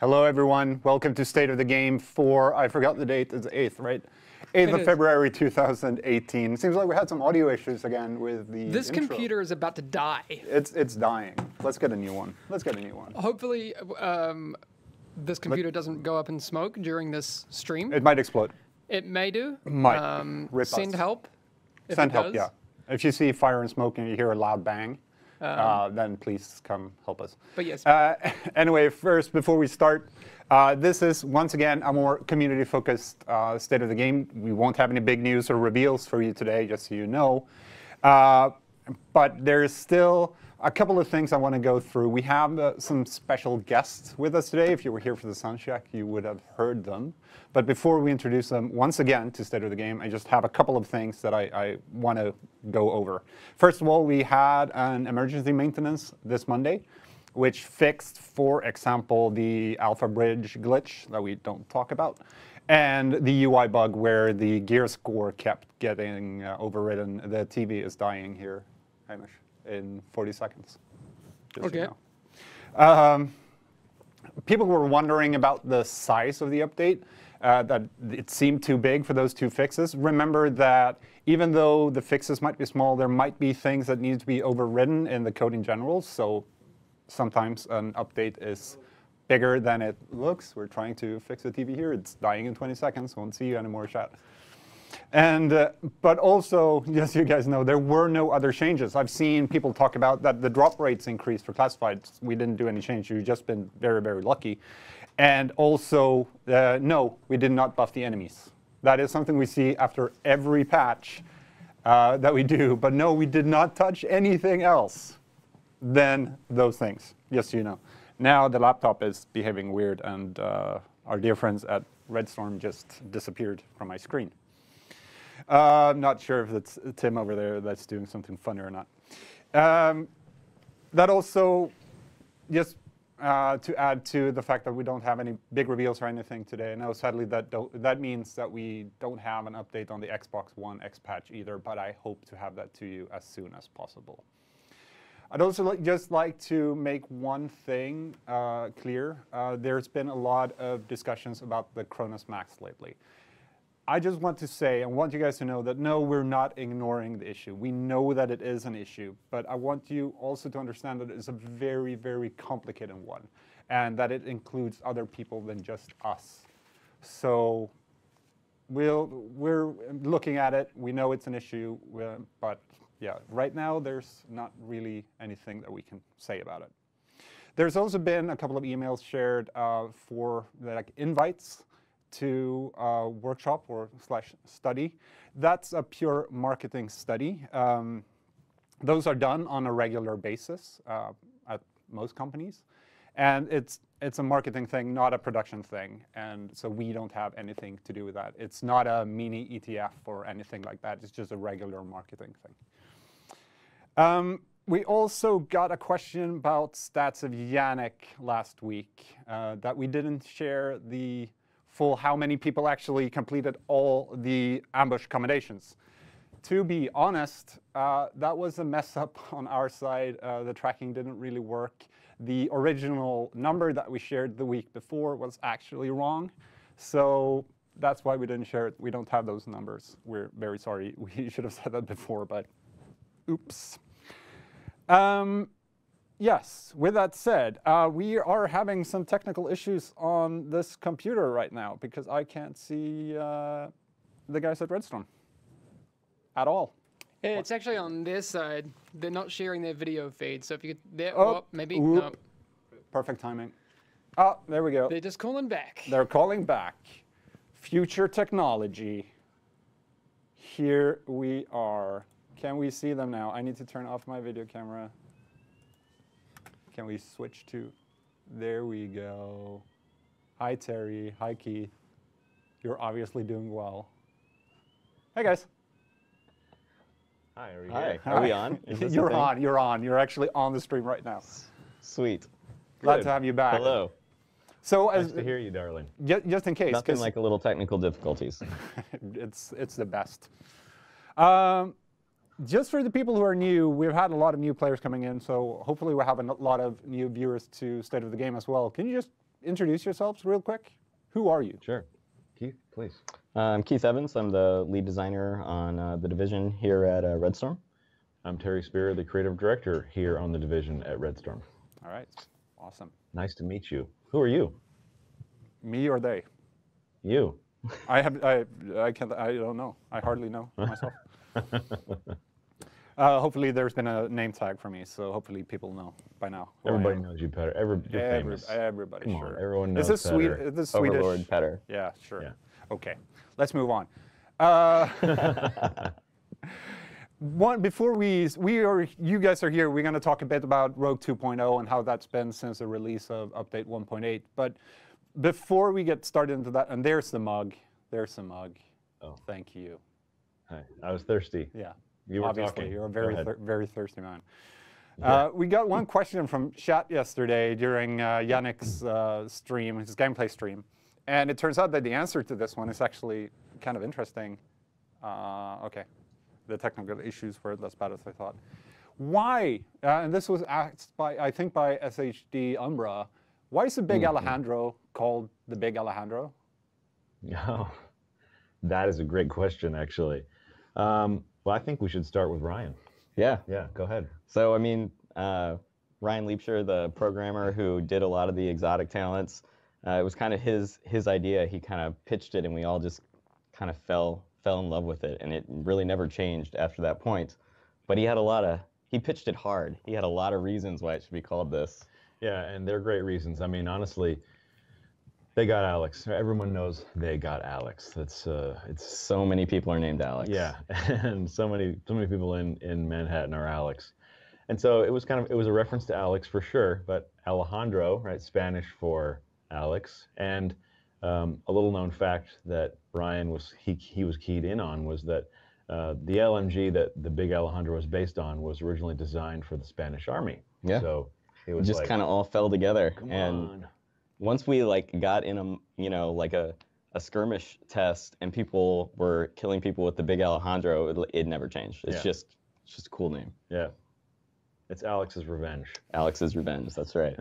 Hello, everyone. Welcome to State of the Game for, I forgot the date, it's the 8th, right? 8th of February 2018. Seems like we had some audio issues again with the This intro. computer is about to die. It's dying. Let's get a new one. Let's get a new one. Hopefully, this computer doesn't go up in smoke during this stream. It might explode. It may do. Might. Send help. Send help, yeah. If you see fire and smoke and you hear a loud bang, then please come help us. But yes. Anyway, first, before we start, this is, once again, a more community-focused State of the Game. We won't have any big news or reveals for you today, just so you know. But there's still a couple of things I want to go through. We have some special guests with us today. If you were here for the soundcheck, you would have heard them. But before we introduce them once again to State of the Game, I just have a couple of things that I want to go over. First of all, we had an emergency maintenance this Monday, which fixed, for example, the Alpha Bridge glitch that we don't talk about, and the UI bug where the gear score kept getting overridden. The TV is dying here, Hamish, in 40 seconds. Okay. So you know. People were wondering about the size of the update, that it seemed too big for those two fixes. Remember that even though the fixes might be small, there might be things that need to be overridden in the code in general. So sometimes an update is bigger than it looks. We're trying to fix the TV here. It's dying in 20 seconds. Won't see you anymore, chat. And but also, yes, you guys know, there were no other changes. I've seen people talk about that the drop rates increased for classifieds. We didn't do any change. You've just been very, very lucky. And also, no, we did not buff the enemies. That is something we see after every patch that we do. But no, we did not touch anything else than those things, just so you know. Now the laptop is behaving weird, and our dear friends at Redstorm just disappeared from my screen. I'm not sure if it's Tim over there that's doing something funny or not. That also, just to add to the fact that we don't have any big reveals or anything today. Now, sadly, that means that we don't have an update on the Xbox One X patch either, but I hope to have that to you as soon as possible. I'd also just like to make one thing clear. There's been a lot of discussions about the Cronus Max lately. I just want to say, and want you guys to know that no, we're not ignoring the issue. We know that it is an issue, but I want you also to understand that it's a very, very complicated one, and that it includes other people than just us. So we're looking at it. We know it's an issue, but yeah, right now there's not really anything that we can say about it. There's also been a couple of emails shared for like invites to workshop or /study. That's a pure marketing study. Those are done on a regular basis at most companies. And it's a marketing thing, not a production thing. And so we don't have anything to do with that. It's not a mini ETF or anything like that. It's just a regular marketing thing. We also got a question about stats of Yannick last week, that we didn't share the full how many people actually completed all the ambush accommodations. To be honest, that was a mess up on our side. The tracking didn't really work. The original number that we shared the week before was actually wrong. So that's why we didn't share it. We don't have those numbers. We're very sorry. We should have said that before, but oops. Yes, with that said, we are having some technical issues on this computer right now because I can't see the guys at Redstorm at all. Yeah, it's actually on their side. They're not sharing their video feed, so if you could, maybe, ooh. no. Perfect timing. Oh, there we go. They're just calling back. They're calling back. Future technology. Here we are. Can we see them now? I need to turn off my video camera. Can we switch to, there we go. Hi, Terry. Hi, Keith. You're obviously doing well. Hey, guys. Hi, are we here? Are we on? You're on. You're on. You're actually on the stream right now. Sweet. Glad to have you back. Hello. So, nice to hear you, darling. Just in case. Nothing like a little technical difficulties. it's the best. Just for the people who are new, we've had a lot of new players coming in, so hopefully we'll have a lot of new viewers to State of the Game as well. Can you just introduce yourselves real quick? Who are you? Sure. Keith, please. I'm Keith Evans. I'm the lead designer on the division here at Redstorm. I'm Terry Spear, the creative director here on the division at Redstorm. All right. Awesome. Nice to meet you. Who are you? Me or they? You. I don't know. I hardly know myself. Hopefully there's been a name tag for me, so hopefully people know by now. Everybody knows you better. You're famous. Everybody, Come sure. on, everyone knows Is this Petter. Is this Swedish? Overlord Petter. Yeah, sure. Yeah. Okay, let's move on. Before you guys are here, we're going to talk a bit about Rogue 2.0 and how that's been since the release of update 1.8. But before we get started into that, and there's the mug. There's the mug. Oh. Thank you. Hi. I was thirsty. Yeah. You were Obviously, talking. you're a very thirsty man. Yeah. We got one question from chat yesterday during Yannick's stream, his gameplay stream. And it turns out that the answer to this one is actually kind of interesting. Okay. The technical issues weren't as bad as I thought. Why, and this was asked by, I think by SHD Umbra, why is the Big Alejandro called the Big Alejandro? Oh, that is a great question, actually. Well, I think we should start with Ryan. Yeah. Yeah, go ahead. So, I mean, Ryan Leapshire, the programmer who did a lot of the exotic talents, it was kind of his idea. He kind of pitched it, and we all just kind of fell in love with it, and it really never changed after that point. But he pitched it hard. He had a lot of reasons why it should be called this. Yeah, and they're great reasons. I mean, honestly, they got Alex. Everyone knows they got Alex. It's So many people are named Alex. yeah, and so many people in Manhattan are Alex. And so it was a reference to Alex for sure, but Alejandro, right, Spanish for Alex. And a little known fact that Ryan was keyed in on was that the LMG that the Big Alejandro was based on was originally designed for the Spanish Army. Yeah. So it was just like, kind of all fell together. come and on. once we got in a skirmish test and people were killing people with the Big Alejandro, it never changed. It's Yeah. just a cool name. Yeah. It's Alex's Revenge. Alex's Revenge. That's right.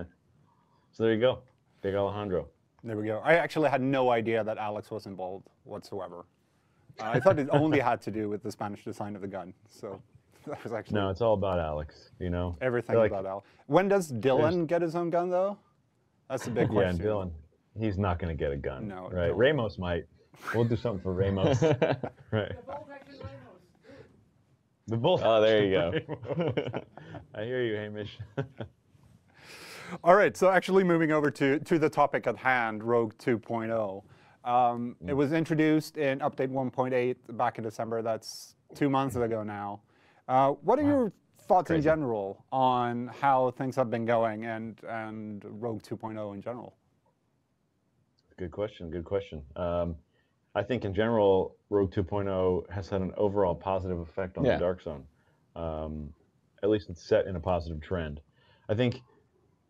So there you go. Big Alejandro. There we go. I actually had no idea that Alex was involved whatsoever. I thought it only had to do with the Spanish design of the gun. So that was actually No, it's all about Alex, you know? everything They're like- about Alex. When does Dylan get his own gun, though? That's a big Yeah, question. and Dylan, he's not going to get a gun. No, Right? Dylan. Ramos might. We'll do something for Ramos. Right. The bull. Oh, there you go. Ramos. I hear you, Hamish. All right, so actually moving over to the topic at hand, Rogue 2.0. It was introduced in update 1.8 back in December. That's 2 months ago now. What are your thoughts in general on how things have been going and Rogue 2.0 in general? Good question. Good question. I think in general, Rogue 2.0 has had an overall positive effect on the Dark Zone. At least it's set in a positive trend. I think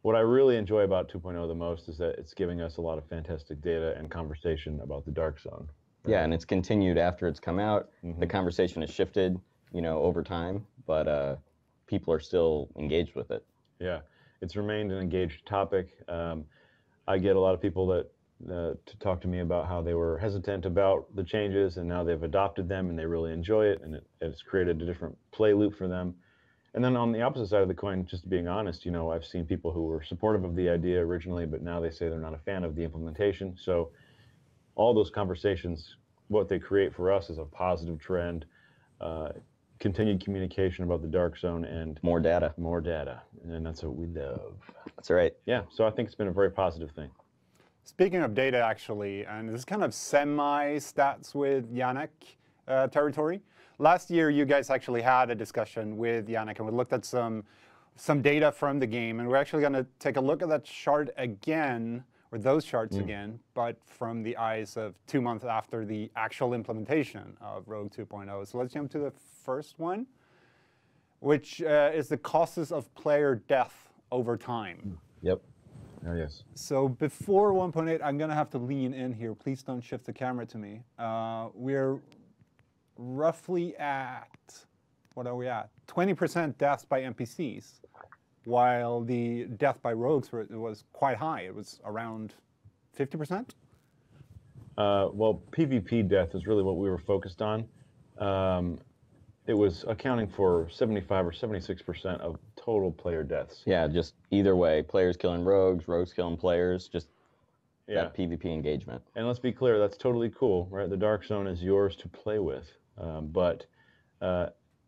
what I really enjoy about 2.0 the most is that it's giving us a lot of fantastic data and conversation about the Dark Zone. Right? Yeah, and it's continued after it's come out. The conversation has shifted, over time, but people are still engaged with it. Yeah, it's remained an engaged topic. I get a lot of people that to talk to me about how they were hesitant about the changes, and now they've adopted them and they really enjoy it, and it's created a different play loop for them. And then on the opposite side of the coin, just being honest, I've seen people who were supportive of the idea originally, but now they say they're not a fan of the implementation. So all those conversations, what they create for us is a positive trend, continued communication about the Dark Zone, and More data. more data. And that's what we love. That's right. Yeah, so I think it's been a very positive thing. Speaking of data, actually, and this is kind of semi-stats with Yannick territory. Last year, you guys actually had a discussion with Yannick, and we looked at some data from the game, and we're actually going to take a look at that chart again, or those charts again, but from the eyes of 2 months after the actual implementation of Rogue 2.0. So let's jump to the first one, which is the causes of player death over time. Yep. Oh, yes. So before 1.8, I'm going to have to lean in here. Please don't shift the camera to me. We're roughly at, what are we at? 20% deaths by NPCs. while the death by rogues was quite high. It was around 50%. Well, PvP death is really what we were focused on. It was accounting for 75 or 76% of total player deaths. Yeah, just either way, players killing rogues, rogues killing players, just that PvP engagement. And let's be clear, that's totally cool, right? The Dark Zone is yours to play with, but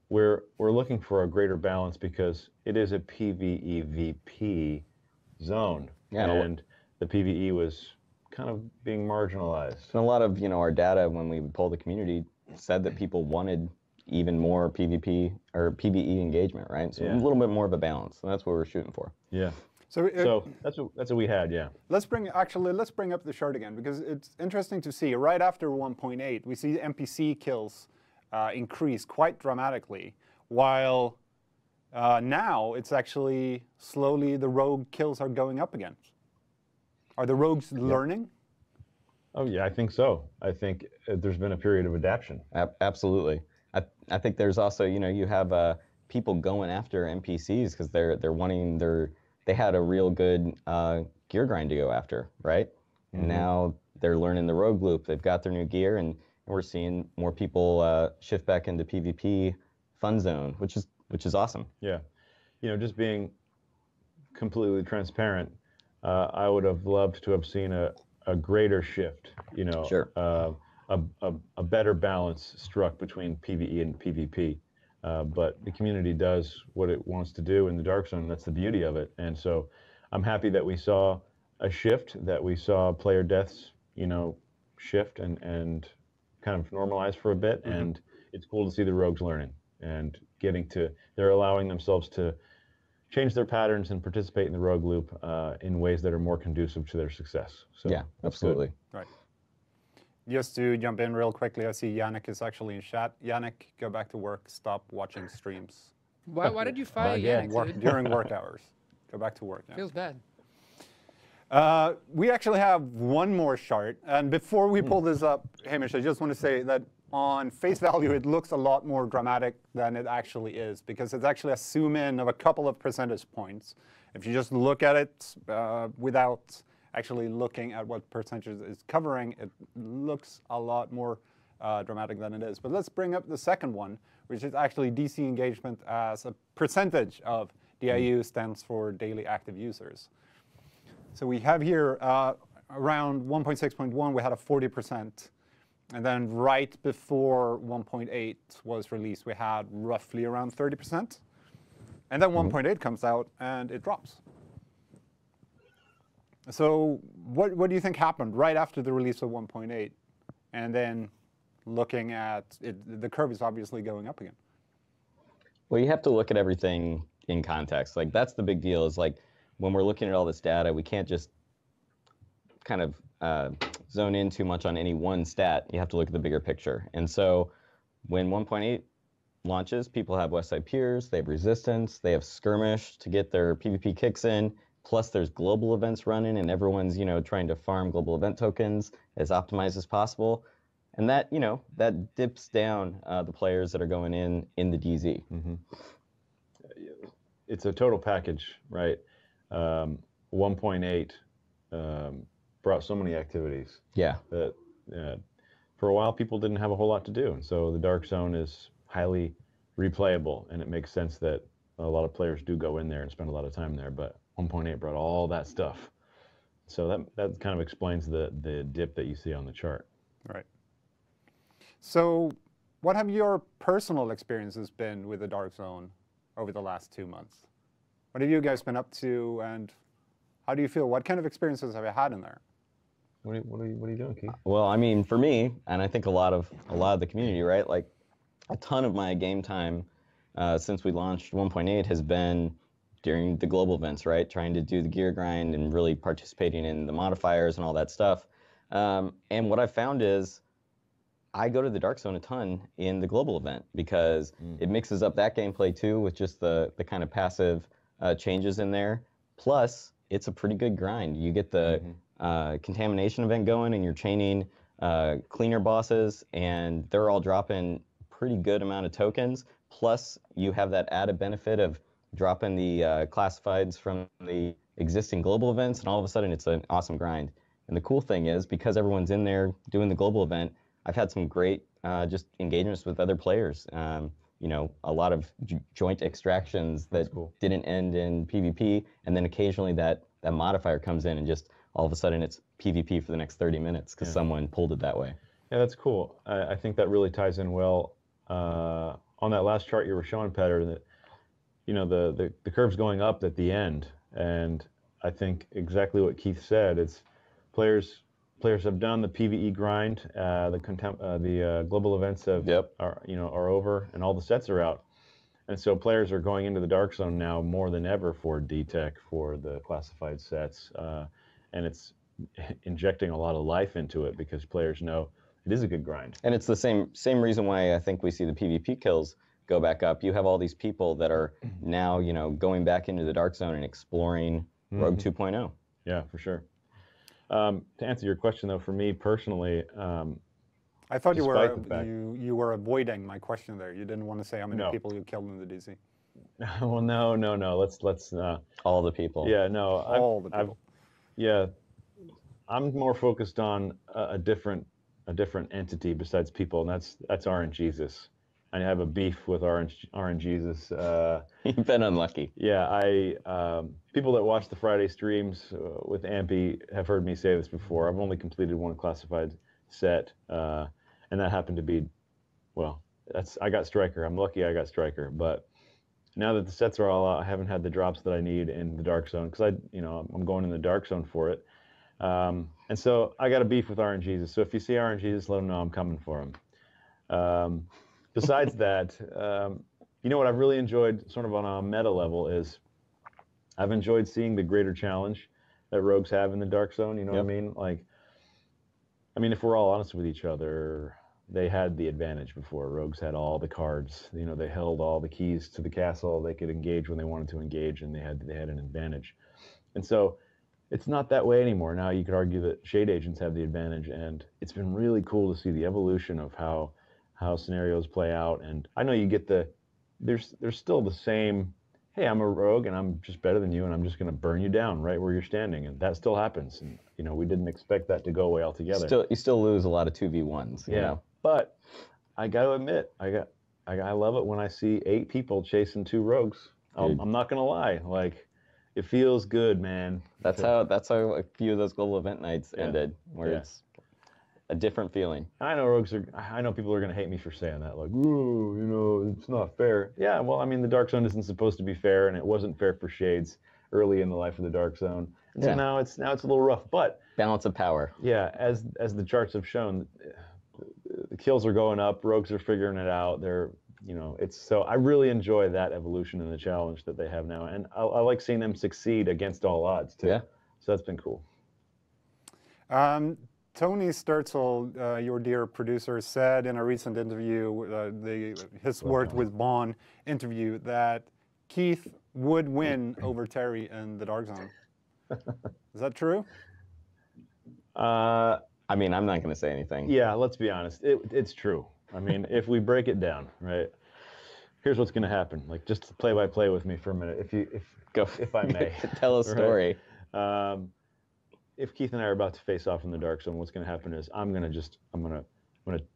we're looking for a greater balance because it is a PvEVP zone, and the PvE was kind of being marginalized. And a lot of our data when we polled the community said that people wanted even more PvP or PvE engagement, right? So a little bit more of a balance, and that's what we're shooting for. Yeah. So that's what we had, yeah. Let's bring up the chart again, because it's interesting to see. Right after 1.8, we see NPC kills increase quite dramatically, while now it's actually slowly the rogue kills are going up again. Are the rogues learning? Oh yeah, I think so. I think there's been a period of adaptation. Absolutely. I think there's also you have people going after NPCs because they're wanting they had a real good gear grind to go after, right? And now they're learning the rogue loop. They've got their new gear, and we're seeing more people shift back into PvP fun zone, which is awesome. Yeah, just being completely transparent, I would have loved to have seen a greater shift. Sure. A better balance struck between PvE and PvP. But the community does what it wants to do in the Dark Zone. That's the beauty of it. And so I'm happy that we saw a shift, that we saw player deaths, shift and kind of normalize for a bit. And it's cool to see the rogues learning and they're allowing themselves to change their patterns and participate in the rogue loop in ways that are more conducive to their success. So yeah, absolutely. Good. Right. Just to jump in real quickly, I see Yannick is actually in chat. Yannick, go back to work. Stop watching streams. Why did you fire Yannick, dude? During work hours. Go back to work. Yeah. Feels bad. We actually have one more chart. And before we pull this up, Hamish, I just want to say that on face value, it looks a lot more dramatic than it actually is, because it's actually a zoom in of a couple of percentage points. If you just look at it without actually looking at what percentage is covering, it looks a lot more dramatic than it is. But let's bring up the second one, which is actually DC engagement as a percentage of DIU, stands for daily active users. So we have here around 1.6.1, we had a 40%. And then right before 1.8 was released, we had roughly around 30%. And then 1.8 comes out and it drops. So what do you think happened right after the release of 1.8? And then looking at it, the curve is obviously going up again. Well, you have to look at everything in context. Like, that's the big deal, is like when we're looking at all this data, we can't just kind of zone in too much on any one stat. You have to look at the bigger picture. And so when 1.8 launches, people have Westside Piers, they have Resistance, they have Skirmish to get their PvP kicks in. Plus, there's global events running, and everyone's trying to farm global event tokens as optimized as possible, and that that dips down the players that are going in the DZ. It's a total package, right? 1.8 brought so many activities. Yeah. That for a while people didn't have a whole lot to do, and so the Dark Zone is highly replayable, and it makes sense that a lot of players do go in there and spend a lot of time there. But 1.8 brought all that stuff. So that kind of explains the dip that you see on the chart. Right. So what have your personal experiences been with the Dark Zone over the last 2 months? What have you guys been up to, and how do you feel? What kind of experiences have you had in there? What are you doing, Keith? Well, I mean, for me, and I think a lot of the community, right? Like, a ton of my game time since we launched 1.8 has been during the global events, right? Trying to do the gear grind and really participating in the modifiers and all that stuff. And what I found is I go to the Dark Zone a ton in the global event because it mixes up that gameplay too with just the kind of passive changes in there. Plus, it's a pretty good grind. You get the contamination event going, and you're chaining cleaner bosses, and they're all dropping pretty good amount of tokens. Plus, you have that added benefit of drop in the classifieds from the existing global events, and all of a sudden it's an awesome grind. And the cool thing is, because everyone's in there doing the global event, I've had some great just engagements with other players. You know, a lot of joint extractions that didn't end in PvP, and then occasionally that modifier comes in and just all of a sudden it's PvP for the next 30 minutes because someone pulled it that way. Yeah, that's cool. I think that really ties in well on that last chart you were showing, Petter, that, you know, the curve's going up at the end, and I think exactly what Keith said. It's players have done the PvE grind, the global events are over, and all the sets are out, and so players are going into the dark zone now more than ever for DTech, for the classified sets, and it's injecting a lot of life into it because players know it is a good grind. And it's the same reason why I think we see the PvP kills go back up. You have all these people that are now, you know, going back into the dark zone and exploring Rogue 2.0. Yeah, for sure. To answer your question, though, for me personally, I thought you were avoiding my question there. You didn't want to say how many people you killed in the DC. Well, no. Let's all the people. Yeah, no. All the people. I'm more focused on a different entity besides people, and that's RNGesus. I have a beef with RNGesus. You've been unlucky. Yeah, people that watch the Friday streams with Ampy have heard me say this before. I've only completed one classified set, and that happened to be, well, I got Striker. I'm lucky I got Striker, but now that the sets are all out, I haven't had the drops that I need in the dark zone because I'm going in the dark zone for it, and so I got a beef with RNGesus. So if you see RNGesus, let him know I'm coming for him. Besides that, you know what I've really enjoyed sort of on a meta level is I've enjoyed seeing the greater challenge that rogues have in the dark zone. You know what I mean? Like, I mean, if we're all honest with each other, they had the advantage before. Rogues had all the cards. You know, they held all the keys to the castle. They could engage when they wanted to engage, and they had an advantage. And so it's not that way anymore. Now you could argue that Shade Agents have the advantage, and it's been really cool to see the evolution of how scenarios play out. And I know you get there's still the same, hey, I'm a rogue and I'm just better than you and I'm just going to burn you down right where you're standing, and that still happens. And you know, we didn't expect that to go away altogether. You still lose a lot of 2v1s. You know? But I got to admit, I love it when I see 8 people chasing 2 rogues. I'm not going to lie, like, it feels good, man. That's how a few of those global event nights ended, where it's a different feeling. I know people are going to hate me for saying that, like, ooh, you know, it's not fair. Yeah, well, I mean, the Dark Zone isn't supposed to be fair, and it wasn't fair for Shades early in the life of the Dark Zone. And so now it's a little rough, but balance of power. Yeah, as the charts have shown, the kills are going up, rogues are figuring it out. So I really enjoy that evolution and the challenge that they have now, and I like seeing them succeed against all odds too. Yeah, so that's been cool. Tony Sturzel, your dear producer, said in a recent interview, his Worked with Bond interview, that Keith would win over Terry in the Dark Zone. Is that true? I mean, I'm not going to say anything. Yeah, let's be honest. It's true. I mean, if we break it down, right? Here's what's going to happen. Like, just play by play with me for a minute, if I may. Tell a story. Right? If Keith and I are about to face off in the Dark Zone, what's going to happen is I'm going to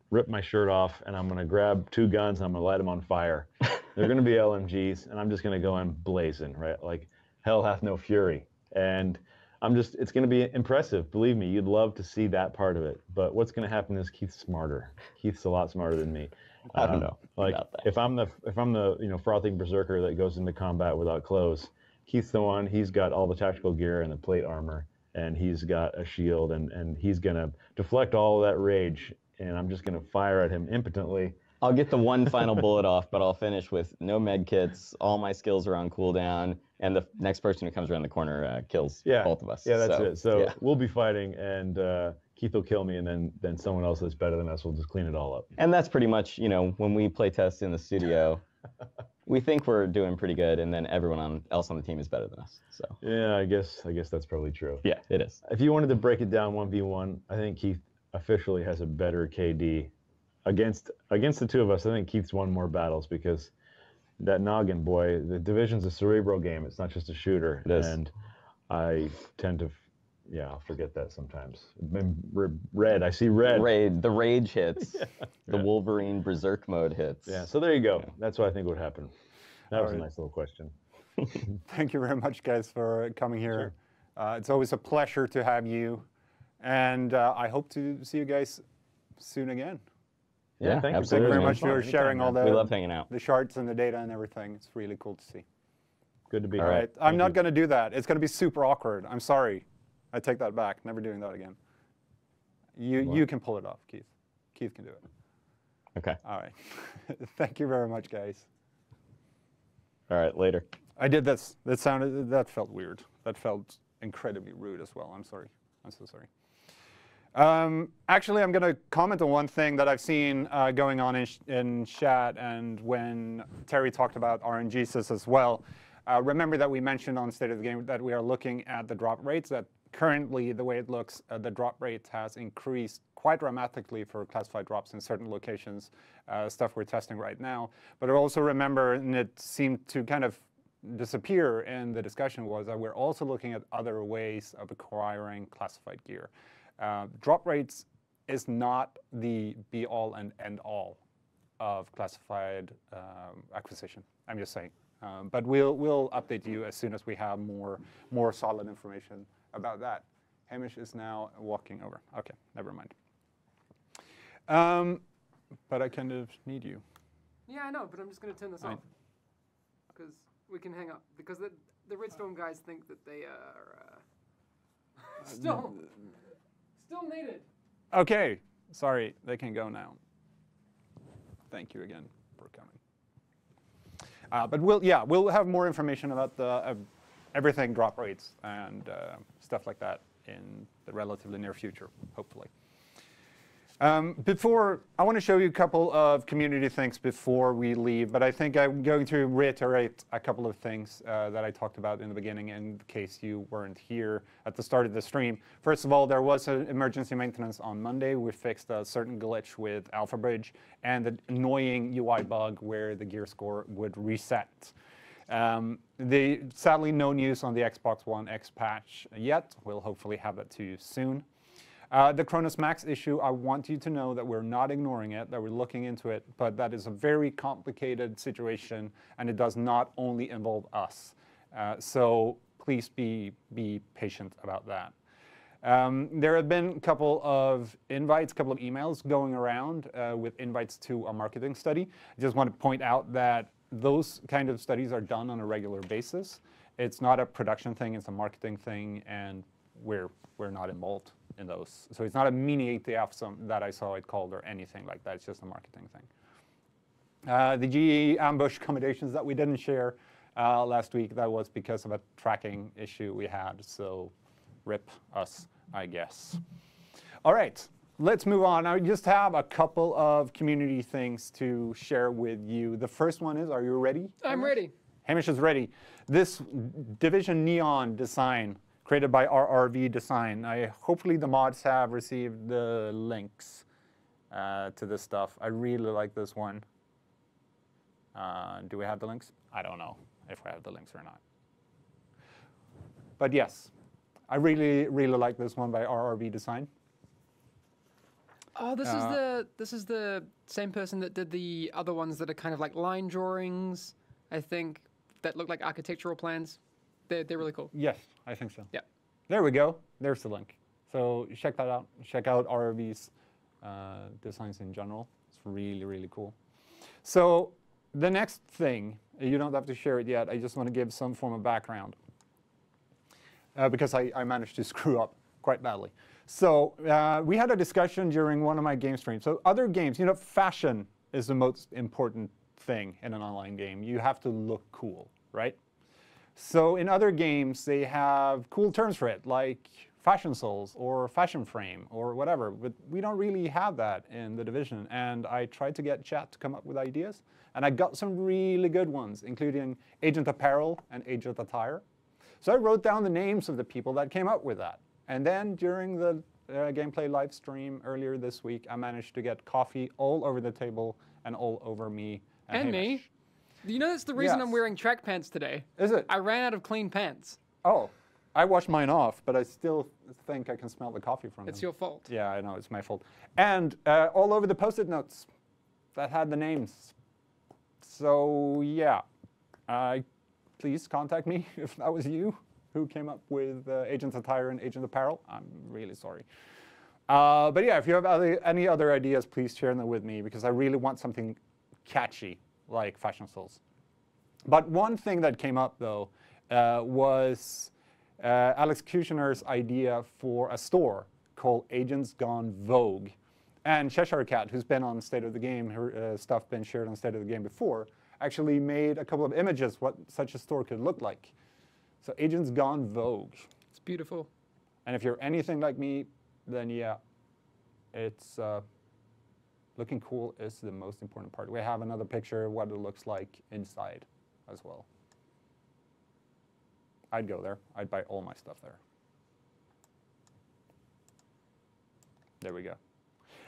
rip my shirt off, and I'm going to grab 2 guns and I'm going to light them on fire. They're going to be LMGs, and I'm just going to go in blazing, right? Like hell hath no fury. And it's going to be impressive. Believe me, you'd love to see that part of it. But what's going to happen is Keith's smarter. Keith's a lot smarter than me. I don't know. Like if I'm the frothing berserker that goes into combat without clothes, Keith's the one. He's got all the tactical gear and the plate armor, and he's got a shield, and he's going to deflect all of that rage, and I'm just going to fire at him impotently. I'll get the one final bullet off, but I'll finish with no med kits, all my skills are on cooldown, and the next person who comes around the corner kills both of us. Yeah, that's it. So we'll be fighting, and Keith will kill me, and then someone else that's better than us will just clean it all up. And that's pretty much, when we play test in the studio, we think we're doing pretty good, and then everyone else on the team is better than us. So yeah, I guess that's probably true. Yeah, it is. If you wanted to break it down 1v1, I think Keith officially has a better KD. Against the 2 of us, I think Keith's won more battles because that noggin, boy. The Division's a cerebral game. It's not just a shooter. It is. And I tend to, yeah, I'll forget that sometimes. Red. I see red. The rage hits. The Wolverine Berserk mode hits. Yeah. So there you go. That's what I think would happen. That was All a right. nice little question. Thank you very much, guys, for coming here. It's always a pleasure to have you. And I hope to see you guys soon again. Yeah, thank you. absolutely. Thank you very man. much for Anytime, sharing all man. We love hanging out. the charts and the data and everything. It's really cool to see. Good to be All here. right. I'm not going to do that. It's going to be super awkward. I'm sorry. I take that back. Never doing that again. You can pull it off, Keith. Keith can do it. Okay. All right. Thank you very much, guys. All right. Later. I did this. That felt weird. That felt incredibly rude as well. I'm sorry. I'm so sorry. Actually, I'm going to comment on one thing that I've seen going on in chat, and when Terry talked about RNGesus as well. Remember that we mentioned on State of the Game that we are looking at the drop rates, that currently, the way it looks, the drop rate has increased quite dramatically for classified drops in certain locations, stuff we're testing right now. But also remember, and it seemed to kind of disappear in the discussion, was that we're also looking at other ways of acquiring classified gear. Drop rates is not the be-all and end-all of classified acquisition. I'm just saying. But we'll update you as soon as we have more solid information about that. Hamish is now walking over. Okay, never mind. But I kind of need you. Yeah, I know, but I'm just going to turn this off. Because we can hang up. Because the Redstorm guys think that they are still needed. Okay, sorry, they can go now. Thank you again for coming. But we'll have more information about the everything drop rates and stuff like that in the relatively near future, hopefully. Before, I want to show you a couple of community things before we leave, but I think I'm going to reiterate a couple of things that I talked about in the beginning in case you weren't here at the start of the stream. First of all, there was an emergency maintenance on Monday. We fixed a certain glitch with Alpha Bridge and the annoying UI bug where the gear score would reset. Sadly, no news on the Xbox One X patch yet. We'll hopefully have that to you soon. The Cronus Max issue, I want you to know that we're not ignoring it, that we're looking into it, but that is a very complicated situation, and it does not only involve us. So please be patient about that. There have been a couple of invites, a couple of emails going around with invites to a marketing study. I just want to point out that those kind of studies are done on a regular basis. It's not a production thing, it's a marketing thing, and we're not involved in those. So it's not a mini ATF that I saw it called or anything like that. It's just a marketing thing. The GE ambush accommodations that we didn't share last week, that was because of a tracking issue we had. So rip us, I guess. All right, let's move on. I just have a couple of community things to share with you. The first one is, are you ready? I'm ready. Hamish is ready. This Division Neon design created by RRV Design. Hopefully the mods have received the links to this stuff. I really like this one. Do we have the links? I don't know if we have the links or not. But yes, I really like this one by RRV Design. Oh, this is the same person that did the other ones that are kind of like line drawings, I think, that look like architectural plans. They're really cool. Yes, I think so. Yeah. There we go. There's the link. So check that out. Check out RRV's designs in general. It's really cool. So the next thing, you don't have to share it yet. I just want to give some form of background because I managed to screw up quite badly. So we had a discussion during one of my game streams. So other games, fashion is the most important thing in an online game. You have to look cool, right? So in other games, they have cool terms for it, like Fashion Souls or Fashion Frame or whatever. But we don't really have that in The Division. And I tried to get chat to come up with ideas. And I got some really good ones, including Agent Apparel and Agent Attire. So I wrote down the names of the people that came up with that. And then during the gameplay live stream earlier this week, I managed to get coffee all over the table and all over me. And Hamish. me. You know that's the reason I'm Yes. wearing track pants today. Is it? I ran out of clean pants. Oh, I washed mine off, but I still think I can smell the coffee from It's them. your fault. Yeah, I know, it's my fault. And all over the Post-it notes that had the names. So yeah, please contact me if that was you who came up with Agent Attire and Agent Apparel. I'm really sorry. But yeah, if you have any other ideas, please share them with me, because I really want something catchy like Fashion Souls. But one thing that came up though was Alex Kushner's idea for a store called Agents Gone Vogue. And Cheshire Cat, who's been on State of the Game, her stuff been shared on State of the Game before, actually made a couple of images what such a store could look like. So Agents Gone Vogue. It's beautiful. And if you're anything like me, then yeah, it's looking cool is the most important part. We have another picture of what it looks like inside as well. I'd go there. I'd buy all my stuff there. There we go.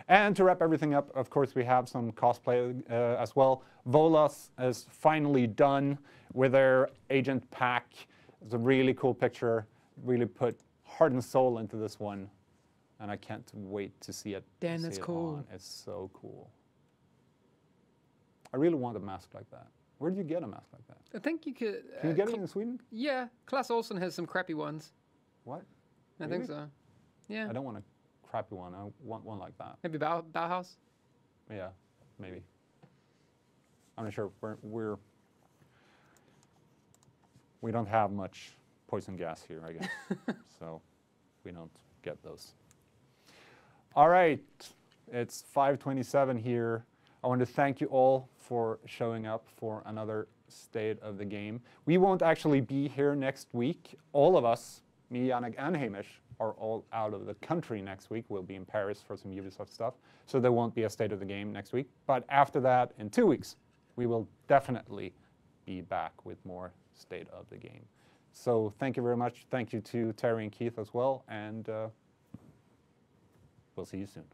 And to wrap everything up, of course, we have some cosplay as well. Volas is finally done with their agent pack. It's a really cool picture. Really put heart and soul into this one. And I can't wait to see it. Dan, that's cool. It's so cool. I really want a mask like that. Where do you get a mask like that? I think you could. Can you get it in Sweden? Yeah, Claes Olsson has some crappy ones. What? I think so. Yeah. I don't want a crappy one. I want one like that. Maybe Bauhaus. Yeah, maybe. I'm not sure. We don't have much poison gas here, I guess. So we don't get those. All right, it's 5:27 here. I want to thank you all for showing up for another State of the Game. We won't actually be here next week. All of us, me, Yannick, and Hamish, are all out of the country next week. We'll be in Paris for some Ubisoft stuff, so there won't be a State of the Game next week. But after that, in 2 weeks, we will definitely be back with more State of the Game. So thank you very much. Thank you to Terry and Keith as well, and we'll see you soon.